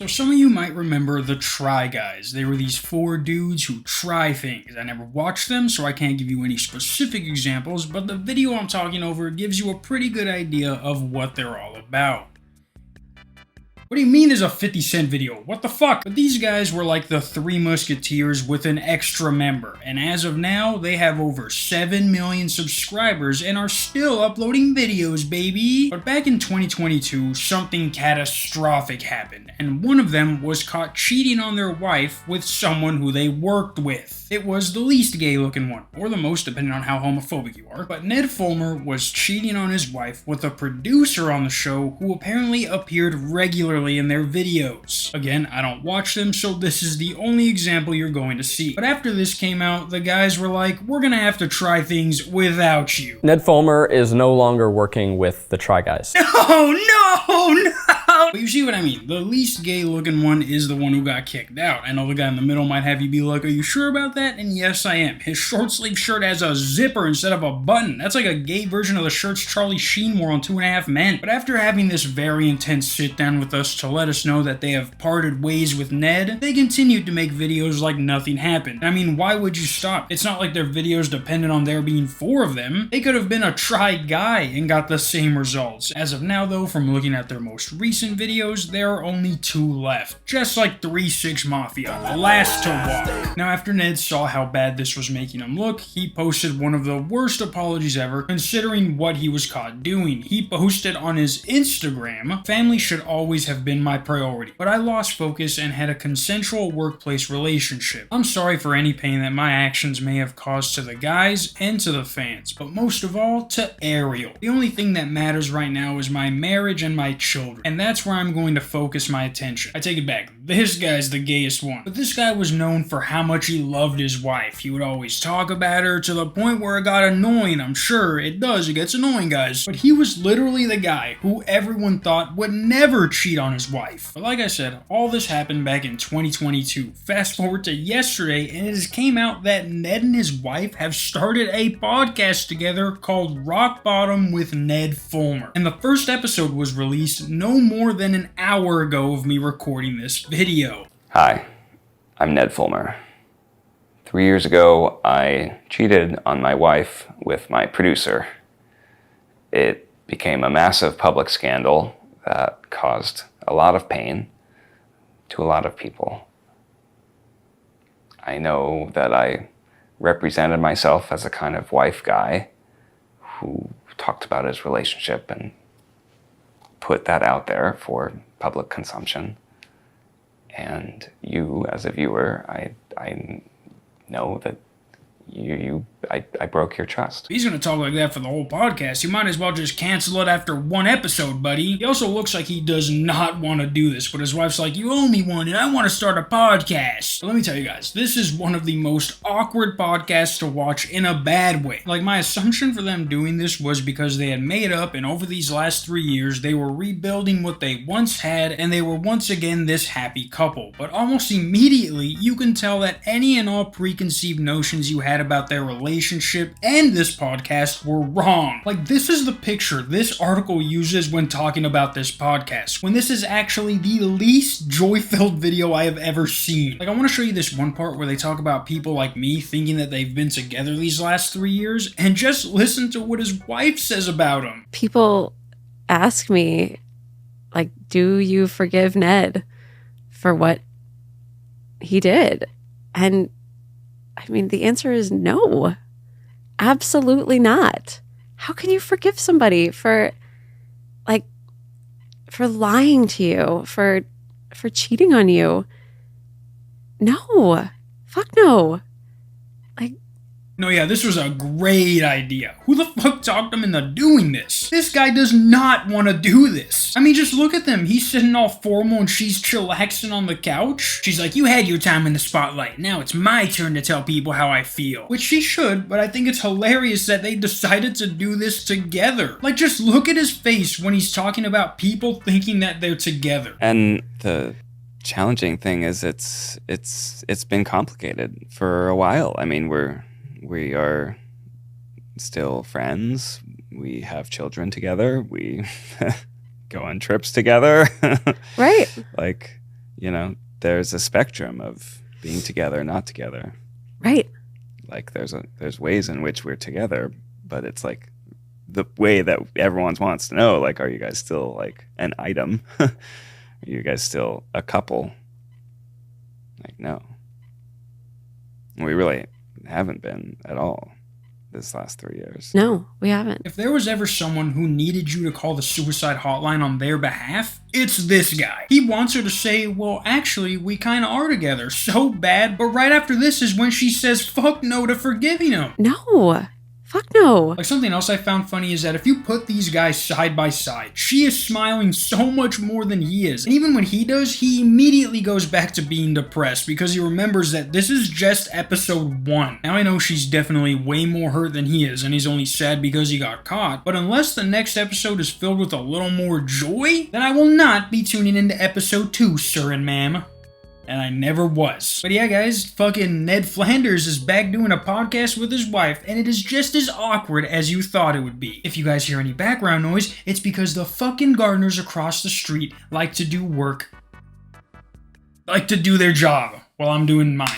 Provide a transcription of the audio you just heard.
So some of you might remember the Try Guys. They were these four dudes who try things. I never watched them, so I can't give you any specific examples, but the video I'm talking over gives you a pretty good idea of what they're all about. What do you mean there's a 50 Cent video? What the fuck? But these guys were like the Three Musketeers with an extra member, and as of now, they have over 7 million subscribers and are still uploading videos, baby! But back in 2022, something catastrophic happened, and one of them was caught cheating on their wife with someone who they worked with. It was the least gay looking one, or the most depending on how homophobic you are, but Ned Fulmer was cheating on his wife with a producer on the show who apparently appeared regularly in their videos. Again, I don't watch them, so this is the only example you're going to see. But after this came out, the guys were like, we're gonna have to try things without you. Ned Fulmer is no longer working with the Try Guys. No! But you see what I mean. The least gay looking one is the one who got kicked out. I know the guy in the middle might have you be like, are you sure about that? And yes, I am. His short sleeve shirt has a zipper instead of a button. That's like a gay version of the shirts Charlie Sheen wore on 2.5 Men. But after having this very intense sit down with us to let us know that they have parted ways with Ned, they continued to make videos like nothing happened. I mean, why would you stop? It's not like their videos depended on there being 4 of them. They could have been a Try Guy and got the same results. As of now though, from looking at their most recent videos, there are only 2 left. Just like 3-6 Mafia, the last to walk. Now after Ned saw how bad this was making him look, he posted one of the worst apologies ever considering what he was caught doing. He posted on his Instagram, family should always have been my priority, but I lost focus and had a consensual workplace relationship. I'm sorry for any pain that my actions may have caused to the guys and to the fans, but most of all, to Ariel. The only thing that matters right now is my marriage and my children, and that's where I'm going to focus my attention. I take it back, this guy's the gayest one. But this guy was known for how much he loved his wife. He would always talk about her to the point where it got annoying. I'm sure it does, it gets annoying, guys. But he was literally the guy who everyone thought would never cheat on his wife. But like I said, all this happened back in 2022. Fast forward to yesterday, and it has came out that Ned and his wife have started a podcast together called Rock Bottom with Ned Fulmer. And the first episode was released no more than an hour ago of me recording this video. Hi, I'm Ned Fulmer. 3 years ago, I cheated on my wife with my producer. It became a massive public scandal that caused a lot of pain to a lot of people. I know that I represented myself as a kind of wife guy who talked about his relationship and put that out there for public consumption. And you, as a viewer, I know that I broke your trust. If he's gonna talk like that for the whole podcast, you might as well just cancel it after 1 episode, buddy. He also looks like he does not want to do this, but his wife's like, you owe me one and I want to start a podcast. But let me tell you guys, this is one of the most awkward podcasts to watch in a bad way. Like, my assumption for them doing this was because they had made up and over these last 3 years, they were rebuilding what they once had and they were once again this happy couple. But almost immediately, you can tell that any and all preconceived notions you had about their relationship and this podcast were wrong. Like, this is the picture this article uses when talking about this podcast, when this is actually the least joy-filled video I have ever seen. Like, I want to show you this one part where they talk about people like me thinking that they've been together these last 3 years, and just listen to what his wife says about him. People ask me, like, do you forgive Ned for what he did? And I mean, the answer is no, absolutely not. How can you forgive somebody for lying to you, for cheating on you? No, fuck no. No, yeah, this was a great idea. Who the fuck talked him into doing this? This guy does not want to do this. I mean, just look at them. He's sitting all formal and she's chillaxing on the couch. She's like, you had your time in the spotlight. Now it's my turn to tell people how I feel. Which she should, but I think it's hilarious that they decided to do this together. Like, just look at his face when he's talking about people thinking that they're together. And the challenging thing is it's been complicated for a while. I mean, we are still friends. We have children together. We go on trips together. Right. Like, you know, there's a spectrum of being together, not together. Right. Like there's ways in which we're together, but it's like the way that everyone wants to know, like, are you guys still like an item? Are you guys still a couple? Like, no. We really haven't been at all this last 3 years. No, we haven't. If there was ever someone who needed you to call the suicide hotline on their behalf, it's this guy. He wants her to say, well, actually, we kinda are together, so bad, but right after this is when she says fuck no to forgiving him. No. Fuck no. Like, something else I found funny is that if you put these guys side by side, she is smiling so much more than he is. And even when he does, he immediately goes back to being depressed because he remembers that this is just episode 1. Now I know she's definitely way more hurt than he is, and he's only sad because he got caught, but unless the next episode is filled with a little more joy, then I will not be tuning into episode 2, sir and ma'am. And I never was. But yeah, guys, fucking Ned Flanders is back doing a podcast with his wife, and it is just as awkward as you thought it would be. If you guys hear any background noise, it's because the fucking gardeners across the street like to do their job while I'm doing mine.